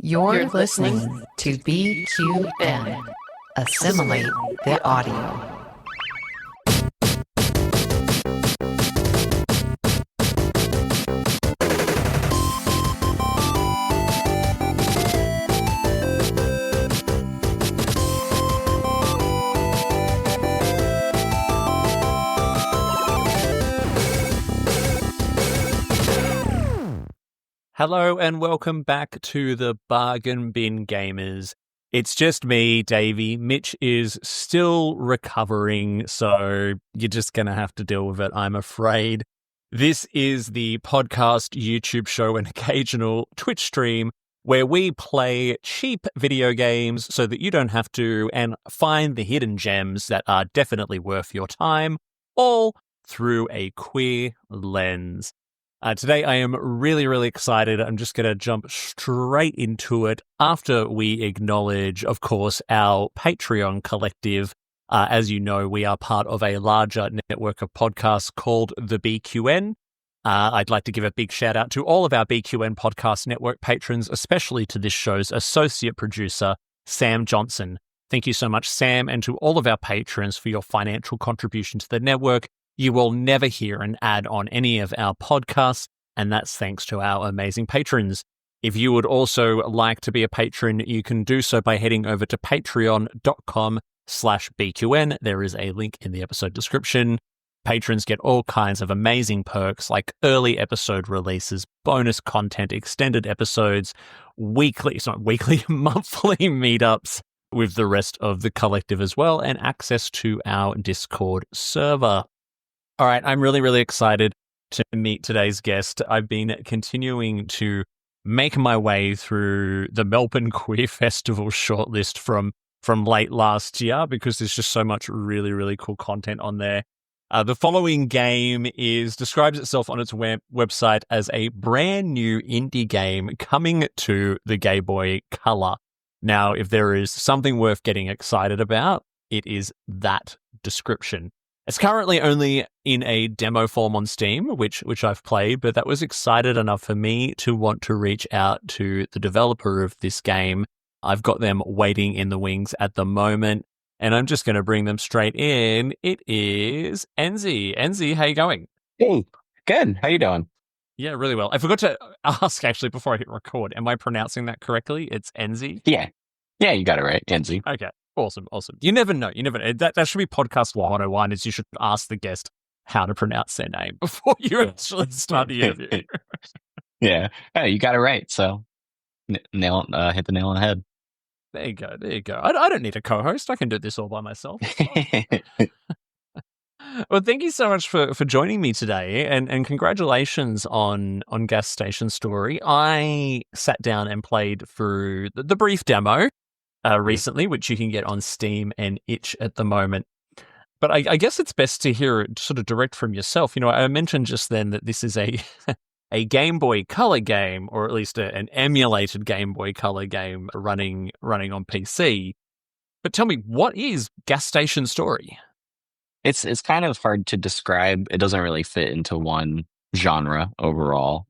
You're listening to BQN. Assimilate the audio. Hello and welcome back to the Bargain Bin Gamers. It's just me, Davey. Mitch is still recovering, so you're just going to have to deal with it, I'm afraid. This is the podcast, YouTube show, and occasional Twitch stream where we play cheap video games so that you don't have to, and find the hidden gems that are definitely worth your time, all through a queer lens. Today, I am really excited. I'm just going to jump straight into it after we acknowledge, of course, our Patreon collective. As you know, we are part of a larger network of podcasts called the BQN. I'd like to give a big shout out to all of our BQN podcast network patrons, especially to this show's associate producer, Sam Johnson. Thank you so much, Sam, and to all of our patrons for your financial contribution to the network. You will never hear an ad on any of our podcasts, and that's thanks to our amazing patrons. If you would also like to be a patron, you can do so by heading over to patreon.com/BQN. There is a link in the episode description. Patrons get all kinds of amazing perks like early episode releases, bonus content, extended episodes, monthly meetups with the rest of the collective as well, and access to our Discord server. All right, I'm really excited to meet today's guest. I've been continuing to make my way through the Melbourne Queer Festival shortlist from late last year because there's just so much really cool content on there. The following game describes itself on its website as a brand new indie game coming to the Game Boy Color. Now, if there is something worth getting excited about, it is that description. It's currently only in a demo form on Steam, which I've played, but that was excited enough for me to want to reach out to the developer of this game. I've got them waiting in the wings at the moment, and I'm just going to bring them straight in. It is Enzi. Enzi, how you going? Hey, good. How you doing? Yeah, really well. I forgot to ask, actually, before I hit record, am I pronouncing that correctly? It's Enzi? Yeah, you got it right, Enzi. Okay. Awesome. You never know. That should be podcast 101 is you should ask the guest how to pronounce their name before you actually start the interview. Yeah. Hey, you got it right. So hit the nail on the head. There you go. I don't need a co-host. I can do this all by myself. Well, thank you so much for joining me today, and congratulations on Gas Station Story. I sat down and played through the brief demo recently, which you can get on Steam and Itch at the moment. But I guess it's best to hear it sort of direct from yourself. You know, I mentioned just then that this is a Game Boy Color game, or at least an emulated Game Boy Color game running on PC. But tell me, what is Gas Station Story? It's kind of hard to describe. It doesn't really fit into one genre overall.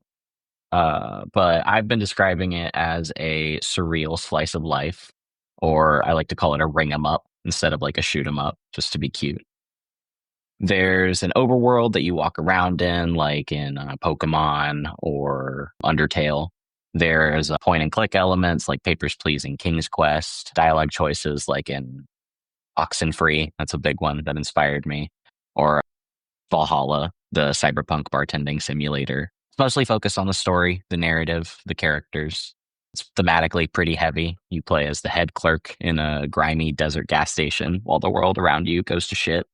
But I've been describing it as a surreal slice of life. Or I like to call it a ring 'em up instead of like a shoot 'em up, just to be cute. There's an overworld that you walk around in, like in Pokemon or Undertale. There's point and click elements like Papers, Please and King's Quest. Dialogue choices like in Oxenfree, that's a big one that inspired me. Or Valhalla, the cyberpunk bartending simulator. It's mostly focused on the story, the narrative, the characters. It's thematically pretty heavy. You play as the head clerk in a grimy desert gas station while the world around you goes to shit.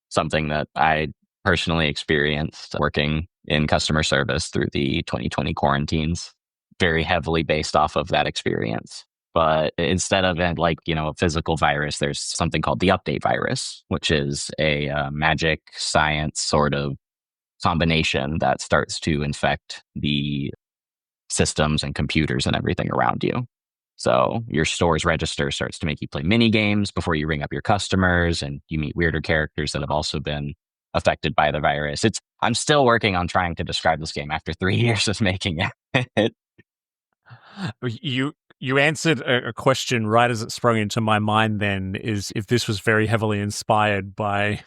Something that I personally experienced working in customer service through the 2020 quarantines. Very heavily based off of that experience. But instead of a physical virus, there's something called the update virus, which is a magic science sort of combination that starts to infect the systems and computers and everything around you. So your store's register starts to make you play mini games before you ring up your customers, and you meet weirder characters that have also been affected by the virus. I'm still working on trying to describe this game after 3 years of making it. You answered a question right as it sprung into my mind then, is if this was very heavily inspired by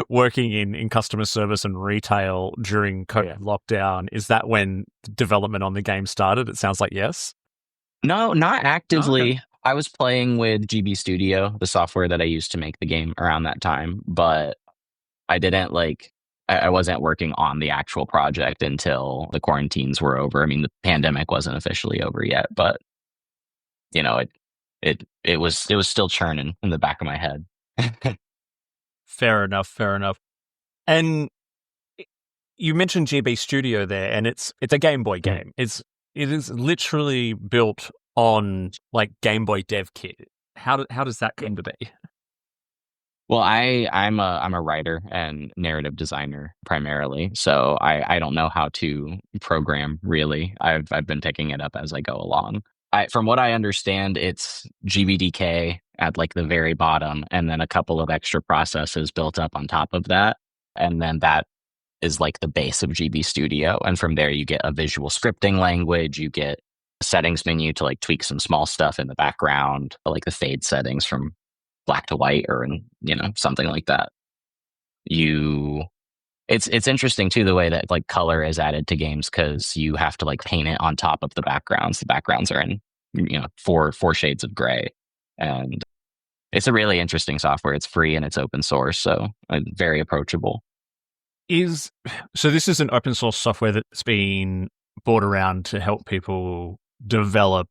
working in customer service and retail during COVID lockdown. Is that when development on the game started? It sounds like yes. No, not Okay. actively. I was playing with GB Studio, the software that I used to make the game around that time, but I didn't I wasn't working on the actual project until the quarantines were over. I mean, the pandemic wasn't officially over yet, but it was still churning in the back of my head. Fair enough. Fair enough. And you mentioned GB Studio there, and it's a Game Boy game. It is literally built on like Game Boy Dev Kit. How does that come to be? Well, I'm a writer and narrative designer primarily, so I don't know how to program really. I've been picking it up as I go along. From what I understand, it's GBDK at like the very bottom, and then a couple of extra processes built up on top of that, and then that is like the base of GB Studio, and from there you get a visual scripting language, you get a settings menu to like tweak some small stuff in the background, like the fade settings from black to white or something like that. It's interesting too the way that like color is added to games because you have to like paint it on top of the backgrounds. The backgrounds are in four shades of gray, and it's a really interesting software. It's free and it's open source, so very approachable. So this is an open source software that's been brought around to help people develop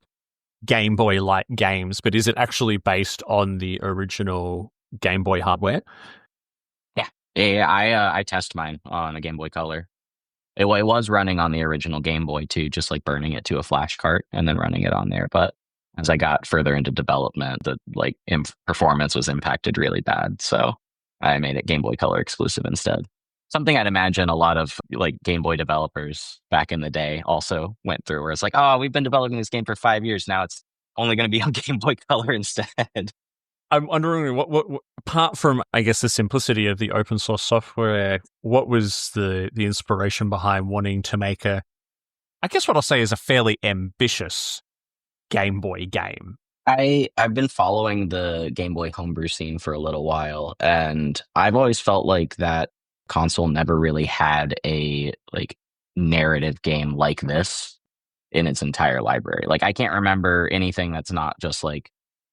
Game Boy like games, but is it actually based on the original Game Boy hardware? Yeah. I test mine on a Game Boy Color. It was running on the original Game Boy too, just like burning it to a flash cart and then running it on there. But as I got further into development, the performance was impacted really bad, so I made it Game Boy Color exclusive instead. Something I'd imagine a lot of like Game Boy developers back in the day also went through, where it's like, oh, we've been developing this game for 5 years now. It's only going to be on Game Boy Color instead. I'm wondering what apart from I guess the simplicity of the open source software, what was the inspiration behind wanting to make I guess what I'll say is a fairly ambitious Game Boy game? I've been following the Game Boy homebrew scene for a little while, and I've always felt like that console never really had a like narrative game like this in its entire library. Like I can't remember anything that's not just like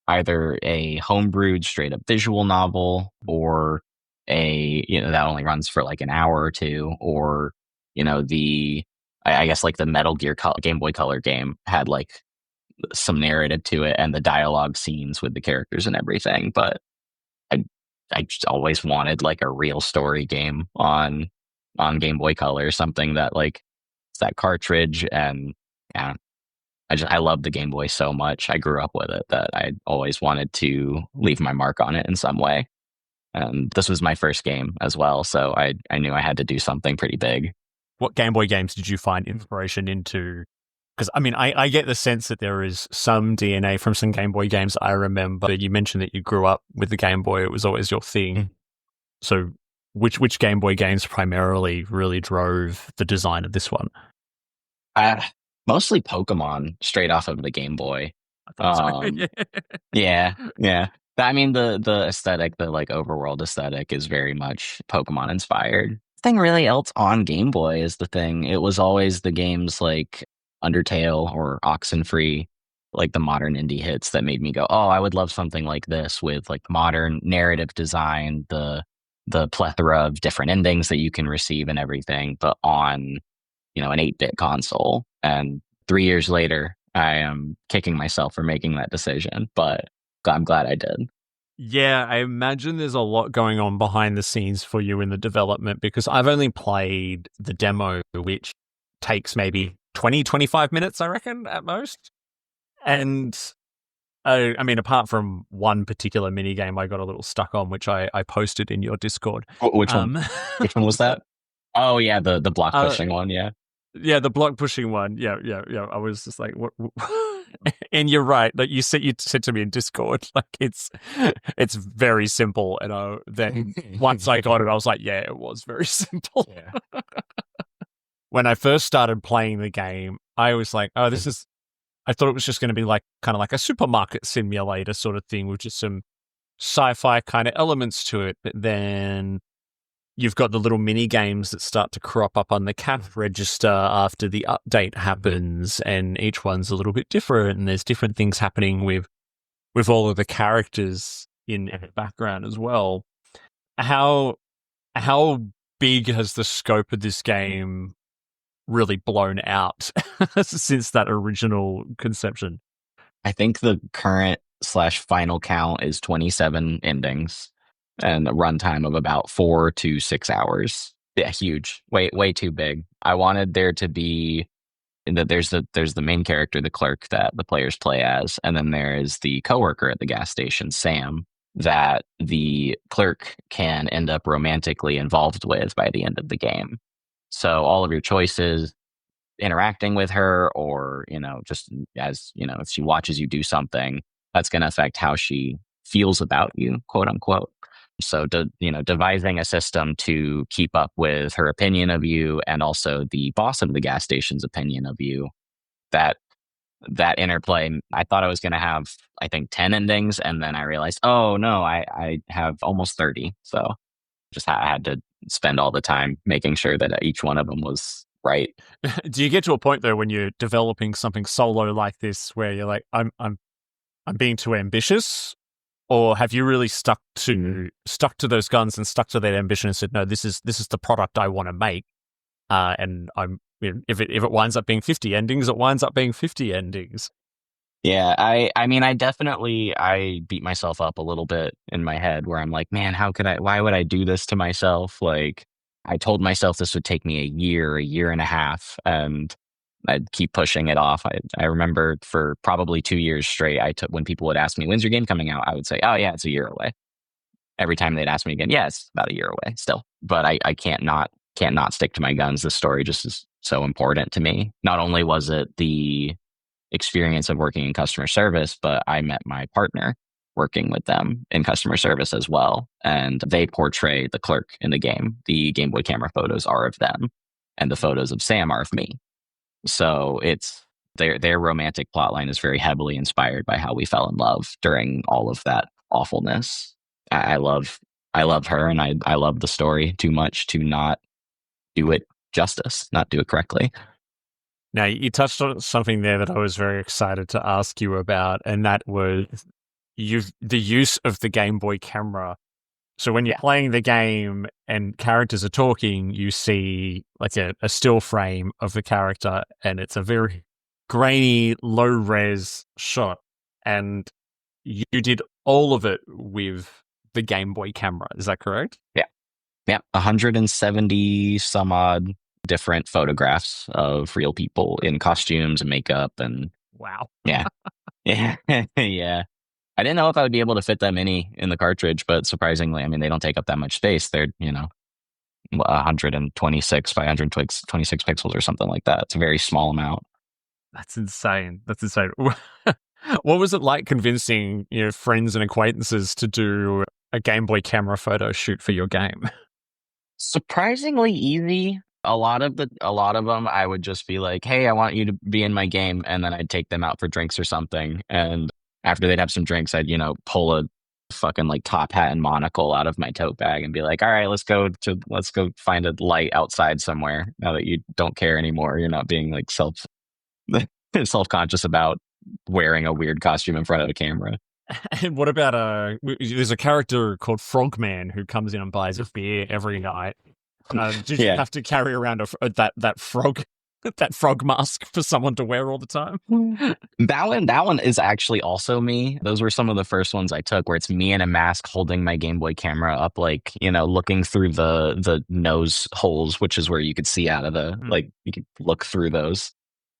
either a homebrewed straight up visual novel or that only runs for like an hour or two, or the I guess like the Metal Gear Game Boy Color game had like some narrative to it and the dialogue scenes with the characters and everything. But I just always wanted like a real story game on Game Boy Color, something that like it's that cartridge. And yeah, I love the Game Boy so much. I grew up with it that I always wanted to leave my mark on it in some way. And this was my first game as well, so I knew I had to do something pretty big. What Game Boy games did you find inspiration into? Because I mean, I get the sense that there is some DNA from some Game Boy games I remember. You mentioned that you grew up with the Game Boy; it was always your thing. So, which Game Boy games primarily really drove the design of this one? Mostly Pokemon, straight off of the Game Boy. So. Yeah. I mean, the aesthetic, the like overworld aesthetic, is very much Pokemon inspired. Thing really else on Game Boy is the thing. It was always the games like Undertale or Oxenfree, like the modern indie hits that made me go, oh, I would love something like this with like modern narrative design, the plethora of different endings that you can receive and everything, but on an 8-bit console. And 3 years later, I am kicking myself for making that decision, but I'm glad I did. Yeah, I imagine there's a lot going on behind the scenes for you in the development, because I've only played the demo, which takes maybe 20, 25 minutes, I reckon, at most. And I mean, apart from one particular minigame I got a little stuck on, which I posted in your Discord. Which one? Which one was that? Oh, yeah, the block pushing one, yeah. Yeah, the block pushing one. Yeah. I was just like, what? And you're right. Like you said to me in Discord, like it's very simple. And then once I got it, I was like, yeah, it was very simple. Yeah. When I first started playing the game, I was like, oh, this is. I thought it was just going to be like kind of like a supermarket simulator sort of thing with just some sci-fi kind of elements to it. But then you've got the little mini games that start to crop up on the cash register after the update happens, and each one's a little bit different, and there's different things happening with all of the characters in the background as well. How big has the scope of this game really blown out since that original conception? I think the current / final count is 27 endings and a runtime of about 4 to 6 hours. Yeah, huge. Way too big. I wanted there to be that there's the main character, the clerk that the players play as, and then there is the coworker at the gas station, Sam, that the clerk can end up romantically involved with by the end of the game. So all of your choices, interacting with her, or just as if she watches you do something, that's going to affect how she feels about you, quote unquote. So devising a system to keep up with her opinion of you and also the boss of the gas station's opinion of you, that interplay, I thought I was going to have, I think, 10 endings, and then I realized, oh no, I have almost 30. So I had to spend all the time making sure that each one of them was right. Do you get to a point though when you're developing something solo like this where you're like, I'm being too ambitious, or have you really stuck to those guns and stuck to that ambition and said, no, this is the product I want to make, and if it winds up being 50 endings, it winds up being 50 endings. Yeah, I mean, I beat myself up a little bit in my head where I'm like, man, why would I do this to myself? Like, I told myself this would take me a year and a half, and I'd keep pushing it off. I remember for probably 2 years straight, when people would ask me, when's your game coming out? I would say, oh yeah, it's a year away. Every time they'd ask me again, yeah, it's about a year away still. But I can't not stick to my guns. This story just is so important to me. Not only was it the experience of working in customer service, but I met my partner working with them in customer service as well. And they portray the clerk in the game. The Game Boy camera photos are of them, and the photos of Sam are of me. So it's their romantic plotline is very heavily inspired by how we fell in love during all of that awfulness. I love her, and I love the story too much to not do it justice, not do it correctly. Now, you touched on something there that I was very excited to ask you about, and that was the use of the Game Boy camera. So when you're playing the game and characters are talking, you see like a still frame of the character, and it's a very grainy, low-res shot. And you did all of it with the Game Boy camera. Is that correct? Yeah. 170 some odd different photographs of real people in costumes and makeup, and wow. Yeah. Yeah. I didn't know if I would be able to fit that many in the cartridge, but surprisingly, I mean, they don't take up that much space. They're 126 by 126 pixels or something like that. It's a very small amount. That's insane. What was it like convincing friends and acquaintances to do a Game Boy camera photo shoot for your game? Surprisingly easy. A lot of them, I would just be like, "Hey, I want you to be in my game," and then I'd take them out for drinks or something. And after they'd have some drinks, I'd pull a fucking like top hat and monocle out of my tote bag and be like, "All right, let's go find a light outside somewhere." Now that you don't care anymore, you're not being like self-conscious about wearing a weird costume in front of a camera. And what about there's a character called Frogman who comes in and buys a beer every night. Did you have to carry around that frog mask for someone to wear all the time? That one is actually also me. Those were some of the first ones I took, where it's me in a mask holding my Game Boy camera up, like looking through the nose holes, which is where you could see out of like you could look through those,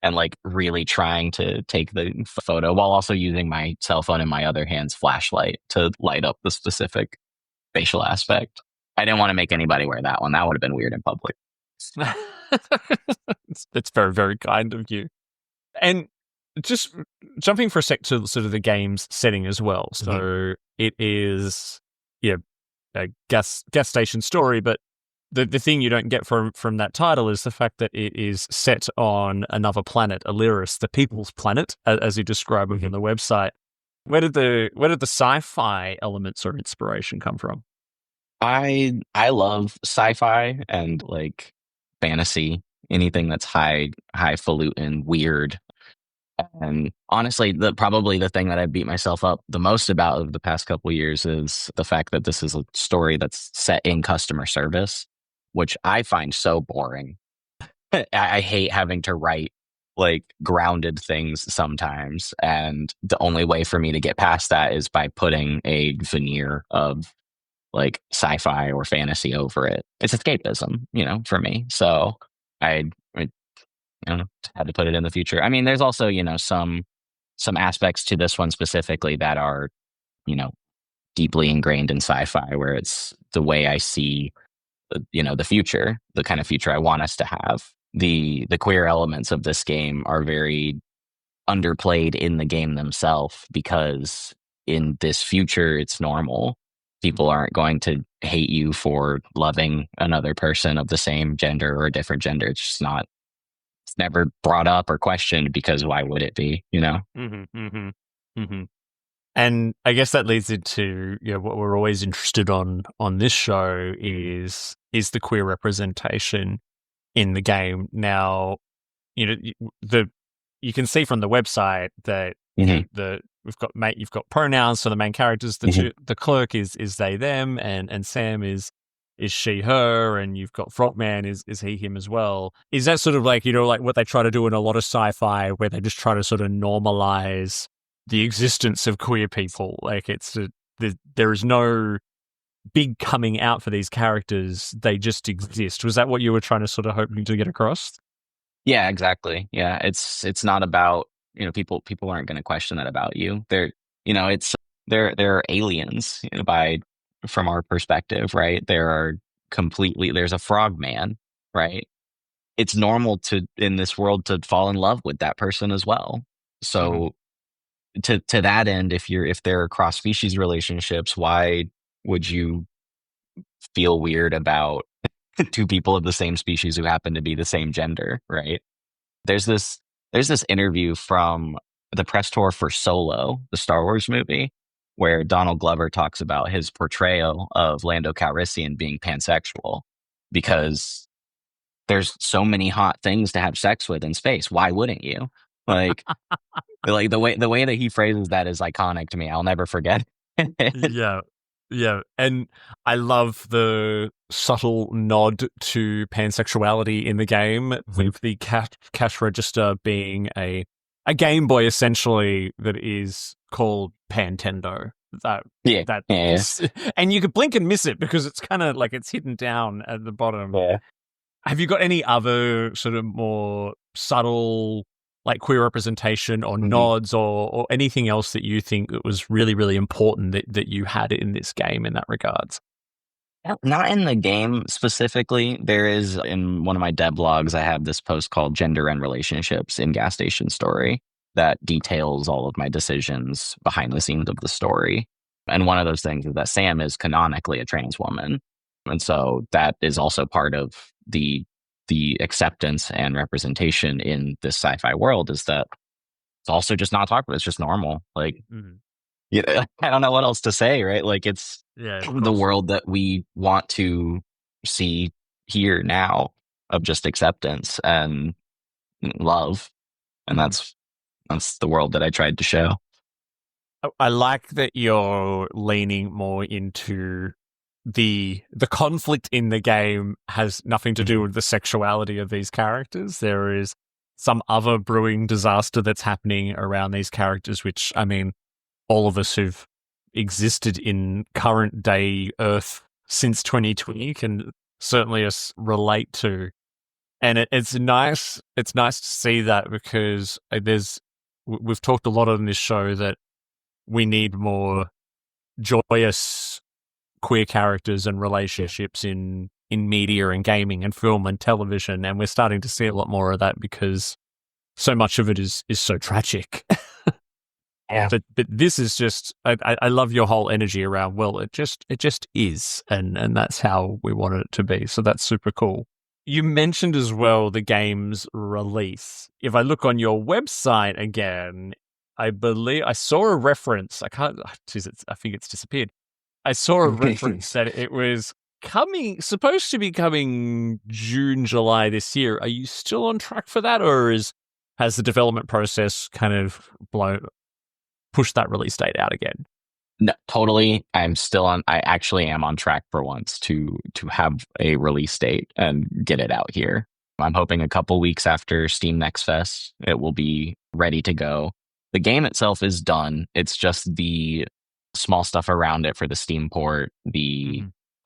and like really trying to take the photo while also using my cell phone in my other hand's flashlight to light up the specific facial aspect. I didn't want to make anybody wear that one. That would have been weird in public. It's very, very kind of you. And just jumping for a sec to sort of the game's setting as well. So it is a gas station story, but the thing you don't get from that title is the fact that it is set on another planet, Illyris, the people's planet, as you describe it on the website. Where did the sci-fi elements or inspiration come from? I love sci-fi and like fantasy, anything that's highfalutin, weird. And honestly, probably the thing that I beat myself up the most about over the past couple years is the fact that this is a story that's set in customer service, which I find so boring. I hate having to write like grounded things sometimes, and the only way for me to get past that is by putting a veneer of like sci-fi or fantasy over it. It's escapism, for me. So I had to put it in the future. I mean, there's also, some aspects to this one specifically that are, you know, deeply ingrained in sci-fi, where it's the way I see, the future, the kind of future I want us to have. The queer elements of this game are very underplayed in the game themselves, because in this future, it's normal. People aren't going to hate you for loving another person of the same gender or a different gender. It's just not, it's never brought up or questioned, because why would it be, Mm-hmm, mm-hmm, mm-hmm. And I guess that leads into what we're always interested on this show is the queer representation in the game. Now, you can see from the website that you've got pronouns for the main characters. The clerk is they them, and Sam is she her, and you've got Frogman is he him as well. Is that sort of like like what they try to do in a lot of sci-fi, where they just try to sort of normalize the existence of queer people? Like there is no big coming out for these characters; they just exist. Was that what you were trying to sort of hoping to get across? Yeah, exactly. Yeah, it's not about, people aren't going to question that about you. It's they're aliens, from our perspective, right? There's a frogman, right? It's normal in this world to fall in love with that person as well. So to that end, if there are cross species relationships, why would you feel weird about two people of the same species who happen to be the same gender, right? There's this interview from the press tour for Solo, the Star Wars movie, where Donald Glover talks about his portrayal of Lando Calrissian being pansexual, because there's so many hot things to have sex with in space. Why wouldn't you? Like, like the way that he phrases that is iconic to me. I'll never forget it. Yeah, and I love the subtle nod to pansexuality in the game, with the cash register being a Game Boy, essentially, that is called Pantendo. Yeah. And you could blink and miss it, because it's kind of like it's hidden down at the bottom. Yeah. Have you got any other sort of more subtle, like, queer representation or nods or anything else that you think that was really, really important that you had in this game in that regards? Not in the game specifically. There is, in one of my devlogs, I have this post called Gender and Relationships in Gas Station Story that details all of my decisions behind the scenes of the story. And one of those things is that Sam is canonically a trans woman. And so that is also part of the acceptance and representation in this sci-fi world, is that it's also just not talked about. It's just normal. Like, I don't know what else to say, right? Like, it's the world that we want to see here now, of just acceptance and love. And that's the world that I tried to show. I like that you're leaning more into the conflict in the game has nothing to do with the sexuality of these characters. There is some other brewing disaster that's happening around these characters, which, I mean, all of us who've existed in current day Earth since 2020 can certainly relate to. And it's nice. It's nice to see that, because we've talked a lot on this show that we need more joyous queer characters and relationships in media and gaming and film and television, and we're starting to see a lot more of that, because so much of it is so tragic. Yeah. But this is just I love your whole energy around, well, it just is, and that's how we wanted it to be. So that's super cool. You mentioned as well the game's release. If I look on your website again, I believe I saw a reference. I think it's disappeared. I saw a reference that it was supposed to be coming June, July this year. Are you still on track for that, or has the development process kind of pushed that release date out again? No, totally. I actually am on track for once to have a release date and get it out here. I'm hoping a couple weeks after Steam Next Fest, it will be ready to go. The game itself is done. It's just the small stuff around it for the Steam port.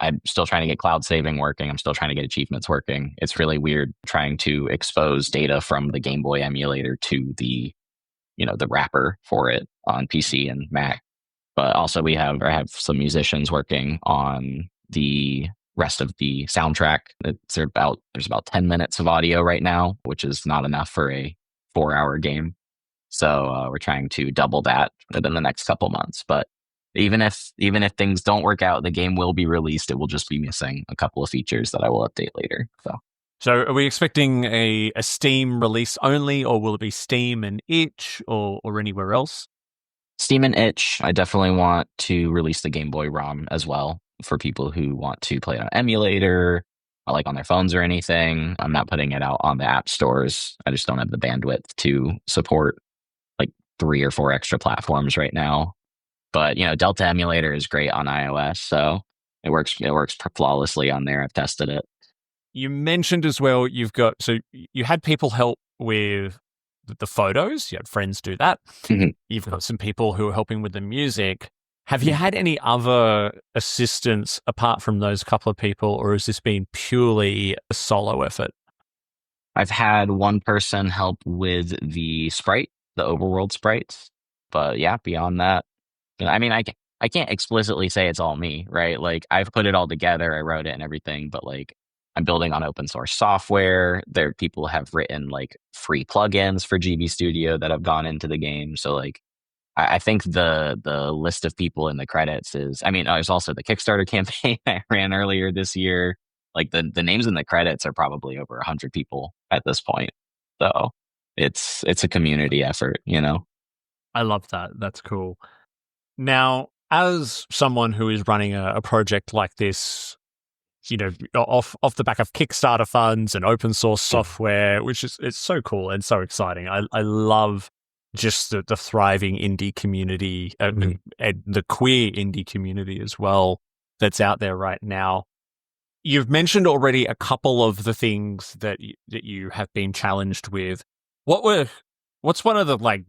I'm still trying to get cloud saving working. I'm still trying to get achievements working. It's really weird trying to expose data from the Game Boy emulator to the wrapper for it on PC and Mac. But also I have some musicians working on the rest of the soundtrack. There's about 10 minutes of audio right now, which is not enough for a 4-hour game. So we're trying to double that within the next couple months. But even if things don't work out, the game will be released. It will just be missing a couple of features that I will update later. So are we expecting a Steam release only, or will it be Steam and itch or anywhere else? Steam and itch. I definitely want to release the Game Boy ROM as well for people who want to play it on emulator, or like on their phones or anything. I'm not putting it out on the app stores. I just don't have the bandwidth to support like 3 or 4 extra platforms right now. But Delta emulator is great on iOS, so it works flawlessly on there. I've tested it. You mentioned as well you had people help with the photos. You had friends do that. Mm-hmm. You've got some people who are helping with the music. Have you had any other assistance apart from those couple of people, or has this been purely a solo effort? I've had one person help with the overworld sprites. But yeah, beyond that, I mean, I can't explicitly say it's all me, right? Like, I've put it all together, I wrote it and everything, but like, I'm building on open source software. People have written like free plugins for GB Studio that have gone into the game. So like, I think the list of people in the credits is, there's also the Kickstarter campaign I ran earlier this year. Like the names in the credits are probably over 100 people at this point. So it's a community effort, I love that. That's cool. Now, as someone who is running a project like this, off the back of Kickstarter funds and open source software, which is it's so cool and so exciting. I love just the thriving indie community and the queer indie community as well that's out there right now. You've mentioned already a couple of the things that you have been challenged with. What's one of the like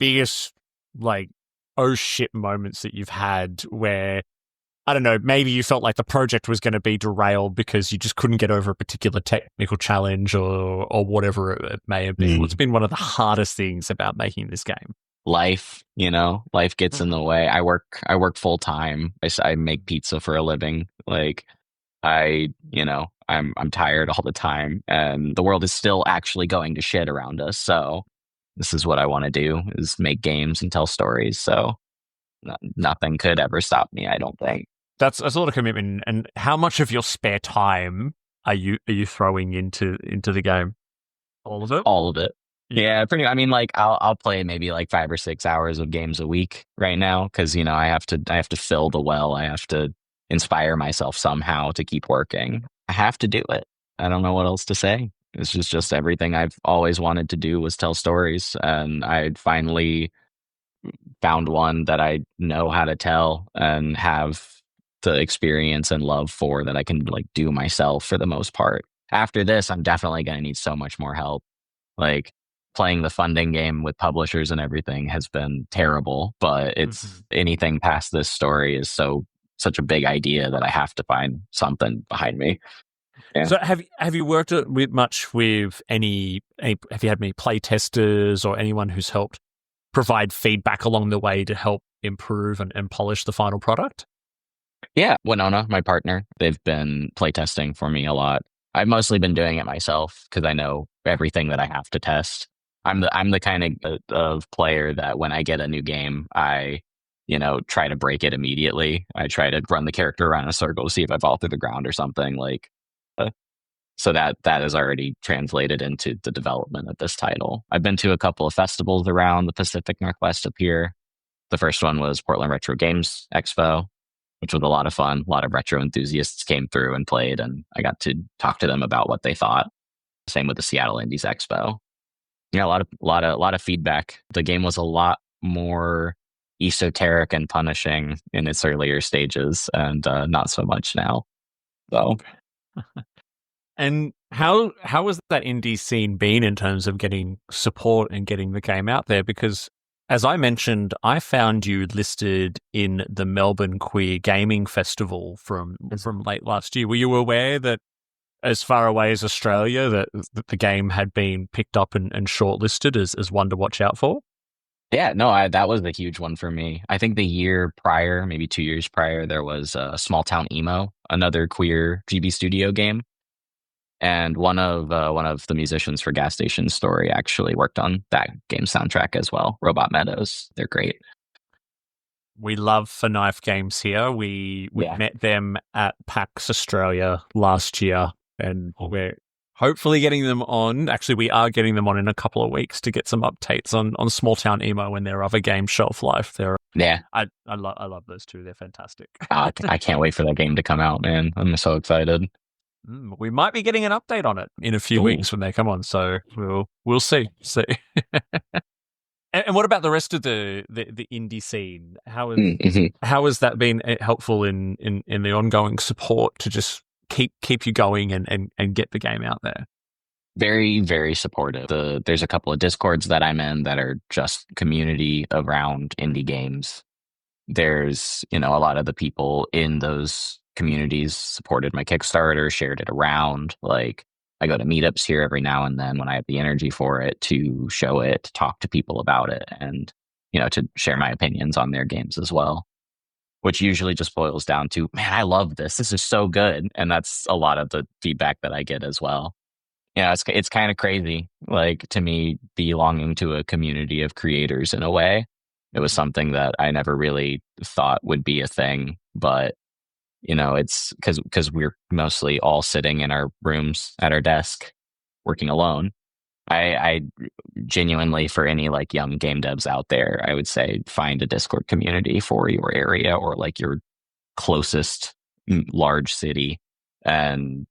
biggest like oh shit moments that you've had where, I don't know, maybe you felt like the project was going to be derailed because you just couldn't get over a particular technical challenge or whatever it may have been? What's been one of the hardest things about making this game? Life gets in the way. I work full time. I make pizza for a living. Like I'm tired all the time, and the world is still actually going to shit around us. So this is what I want to do, is make games and tell stories. So nothing could ever stop me, I don't think. That's a lot of commitment. And how much of your spare time are you throwing into the game? All of it? All of it. Yeah, pretty. Like I'll play maybe like 5 or 6 hours of games a week right now, because I have to fill the well. I have to inspire myself somehow to keep working. I have to do it. I don't know what else to say. It's just everything I've always wanted to do was tell stories, and I finally found one that I know how to tell and have the experience and love for, that I can like do myself for the most part. After this, I'm definitely going to need so much more help. Like, playing the funding game with publishers and everything has been terrible, but it's anything past this story is such a big idea that I have to find something behind me. Yeah. So have you worked much with have you had many play testers or anyone who's helped provide feedback along the way to help improve and polish the final product? Yeah, Winona, my partner, they've been playtesting for me a lot. I've mostly been doing it myself because I know everything that I have to test. I'm the kind of player that when I get a new game, I try to break it immediately. I try to run the character around in a circle to see if I fall through the ground or something like. So that is already translated into the development of this title. I've been to a couple of festivals around the Pacific Northwest up here. The first one was Portland Retro Games Expo, which was a lot of fun. A lot of retro enthusiasts came through and played, and I got to talk to them about what they thought. Same with the Seattle Indies Expo. Yeah, a lot of feedback. The game was a lot more esoteric and punishing in its earlier stages, and not so much now. So, And how has that indie scene been in terms of getting support and getting the game out there? Because as I mentioned, I found you listed in the Melbourne Queer Gaming Festival from late last year. Were you aware that as far away as Australia that the game had been picked up and shortlisted as one to watch out for? yeah, no, that was a huge one for me. I think the year prior, maybe 2 years prior, there was Small Town Emo, another queer GB Studio game. And one of the musicians for Gas Station Story actually worked on that game soundtrack as well. Robot Meadows, they're great. We love For Knife Games here. We Yeah. met them at PAX Australia last year, and we're hopefully getting them on. Actually, we are getting them on in a couple of weeks to get some updates on Small Town Emo and their other game Shelf Life. Yeah, I love those two. They're fantastic. I can't wait for that game to come out, man. I'm so excited. We might be getting an update on it in a few Ooh. weeks when they come on, so we'll see. And what about the rest of the indie scene? How has that been helpful in the ongoing support to just keep you going and get the game out there? Very, very supportive. There's a couple of Discords that I'm in that are just community around indie games. There's, a lot of the people in those communities supported my Kickstarter, shared it around. Like, I go to meetups here every now and then when I have the energy for it to show it, to talk to people about it, and, to share my opinions on their games as well. Which usually just boils down to, man, I love this. This is so good. And that's a lot of the feedback that I get as well. It's kind of crazy, like, to me, belonging to a community of creators in a way. It was something that I never really thought would be a thing, but it's because we're mostly all sitting in our rooms at our desk working alone. I genuinely, for any like young game devs out there, I would say find a Discord community for your area or like your closest large city and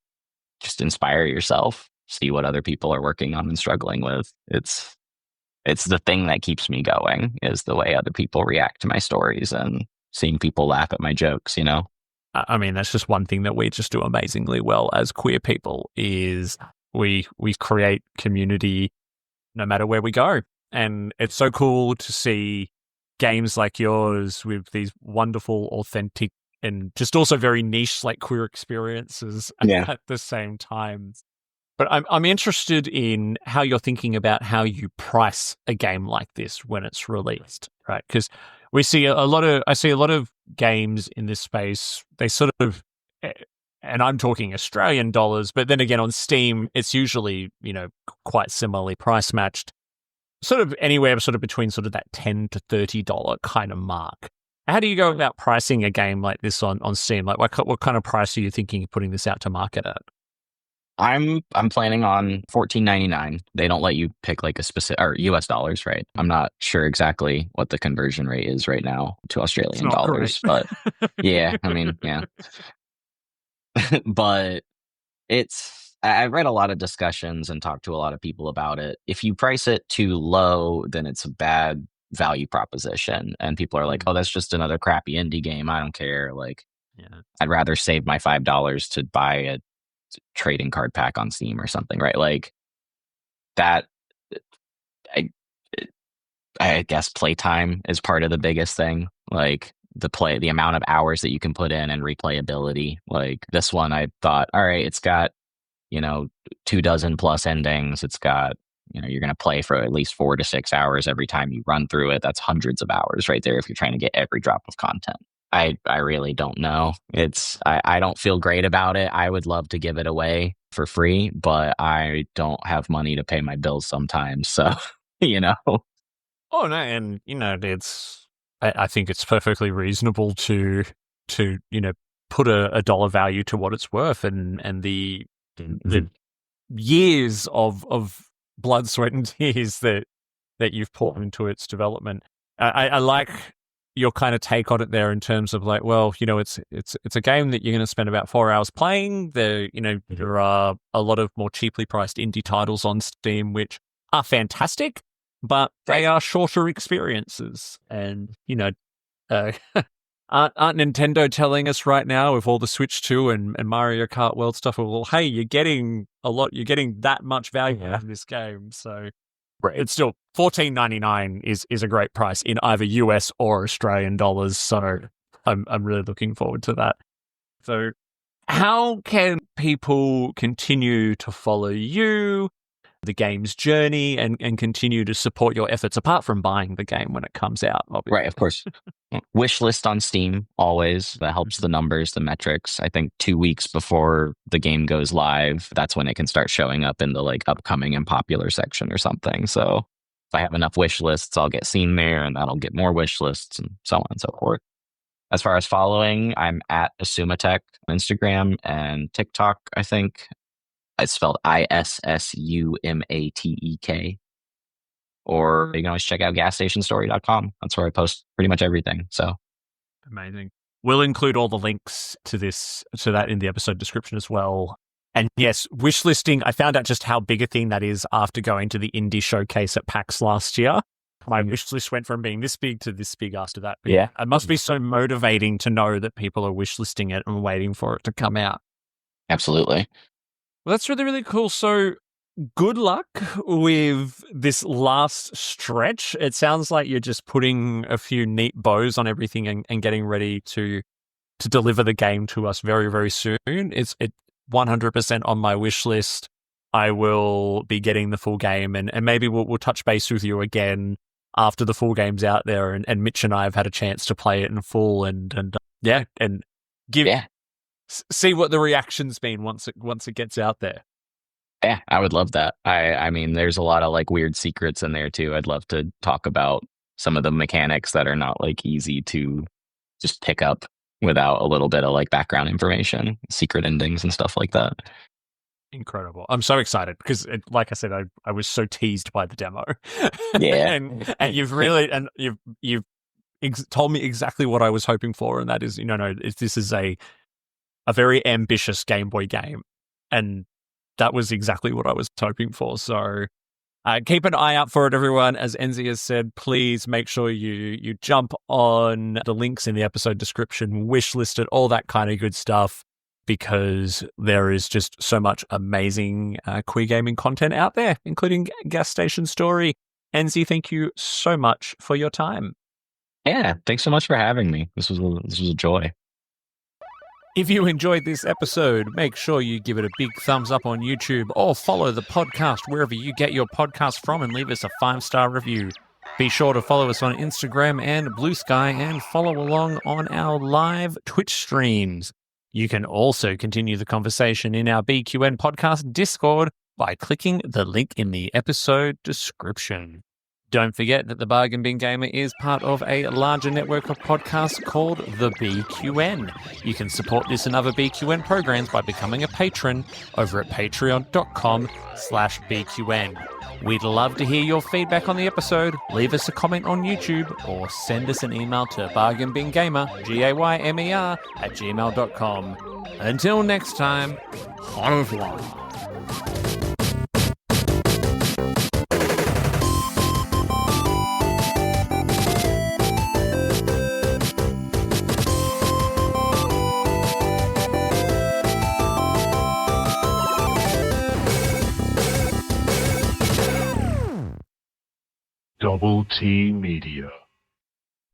just inspire yourself. See what other people are working on and struggling with. It's the thing that keeps me going, is the way other people react to my stories and seeing people laugh at my jokes, I mean, that's just one thing that we just do amazingly well as queer people is we create community no matter where we go. And it's so cool to see games like yours with these wonderful, authentic, and just also very niche, like queer experiences at the same time. But I'm interested in how you're thinking about how you price a game like this when it's released, right? Because I see a lot of games in this space. They sort of, and I'm talking Australian dollars, but then again on Steam, it's usually quite similarly price matched, sort of anywhere sort of between sort of that $10 to $30 kind of mark. How do you go about pricing a game like this on Steam? Like what kind of price are you thinking of putting this out to market at? I'm planning on $14.99. They don't let you pick like a specific, or US dollars, right? I'm not sure exactly what the conversion rate is right now to Australian dollars, but yeah, I mean, yeah. But I've read a lot of discussions and talked to a lot of people about it. If you price it too low, then it's a bad value proposition. And people are like, oh, that's just another crappy indie game. I don't care. Like, I'd rather save my $5 to buy a trading card pack on Steam or something, right? Like that. I guess playtime is part of the biggest thing. Like the amount of hours that you can put in and replayability. Like this one, I thought, all right, it's got 24 plus endings. It's got you're going to play for at least 4 to 6 hours every time you run through it. That's hundreds of hours right there if you're trying to get every drop of content. I really don't know. I don't feel great about it. I would love to give it away for free, but I don't have money to pay my bills sometimes. So you know? Oh no, and I think it's perfectly reasonable to put a dollar value to what it's worth, and the years of blood, sweat, and tears that you've poured into its development. I like your kind of take on it there in terms of like, well, it's a game that you're going to spend about 4 hours playing. There are a lot of more cheaply priced indie titles on Steam which are fantastic, but they are shorter experiences. And aren't Nintendo telling us right now with all the Switch 2 and Mario Kart World stuff? Well, hey, you're getting that much value out of this game, so. Right. It's still $14.99 is a great price in either US or Australian dollars. So I'm really looking forward to that. So how can people continue to follow you, the game's journey, and continue to support your efforts apart from buying the game when it comes out? Obviously. Right, of course. Wish list on Steam, always. That helps the numbers, the metrics. I think 2 weeks before the game goes live, that's when it can start showing up in the like upcoming and popular section or something. So if I have enough wish lists, I'll get seen there, and that'll get more wish lists, and so on and so forth. As far as following, I'm at Isumatech on Instagram and TikTok, I think. It's spelled ISSUMATEK. Or you can always check out gasstationstory.com. That's where I post pretty much everything. So amazing. We'll include all the links to that in the episode description as well. And yes, wish listing, I found out just how big a thing that is after going to the indie showcase at PAX last year. My wish list went from being this big to this big after that. Yeah. It must be so motivating to know that people are wish listing it and waiting for it to come out. Absolutely. Well, that's really, really cool. So good luck with this last stretch. It sounds like you're just putting a few neat bows on everything and getting ready to deliver the game to us very, very soon. It's 100% on my wish list. I will be getting the full game, and maybe we'll touch base with you again after the full game's out there, and Mitch and I have had a chance to play it in full and see what the reaction's been once it gets out there. Yeah, I would love that. I mean, there's a lot of like weird secrets in there too. I'd love to talk about some of the mechanics that are not like easy to just pick up without a little bit of like background information, secret endings and stuff like that. Incredible. I'm so excited because like I said, I was so teased by the demo. Yeah. and you've told me exactly what I was hoping for, and that is, this is a very ambitious Game Boy game, and that was exactly what I was hoping for. So keep an eye out for it, everyone. As Enzi has said, please make sure you jump on the links in the episode description, wish list it, all that kind of good stuff, because there is just so much amazing queer gaming content out there, including Gas Station Story. Enzi, thank you so much for your time. Yeah, thanks so much for having me. This was a joy. If you enjoyed this episode, make sure you give it a big thumbs up on YouTube or follow the podcast wherever you get your podcast from and leave us a 5-star review. Be sure to follow us on Instagram and Blue Sky and follow along on our live Twitch streams. You can also continue the conversation in our BQN podcast Discord by clicking the link in the episode description. Don't forget that the Bargain Bin Gamer is part of a larger network of podcasts called the BQN. You can support this and other BQN programs by becoming a patron over at patreon.com/BQN. We'd love to hear your feedback on the episode. Leave us a comment on YouTube or send us an email to bargainbingamer, GAYMER, @gmail.com. Until next time, au revoir. Double T Media.